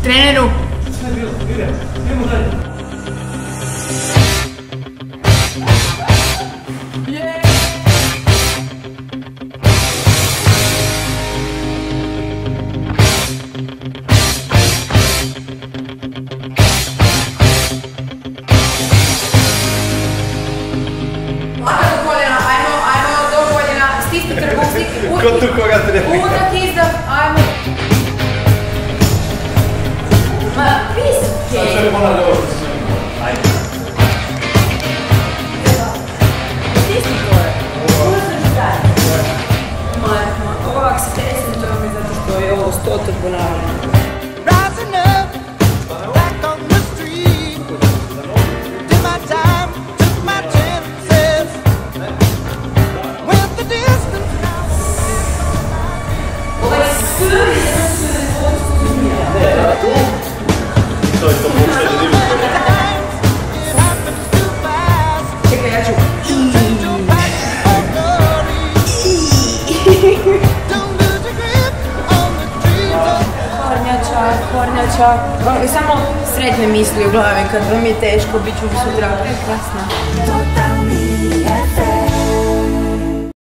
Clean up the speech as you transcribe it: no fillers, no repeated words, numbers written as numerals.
Treneru. Sve bilo, idemo dalje. Ko tu koga treba? Udak, izdak, ajmo. Ma, piske. Sad ćemo na dobro. Ajde. Stisni gore. Uzmeš dalje. Ma, ovak se tesne, to mi zato što je ovo 100 ponavljeno. Čekaj, ja ću... Kornjača. Samo sretne misli u glavi kad vam je teško, bit ću sutra prekrasna.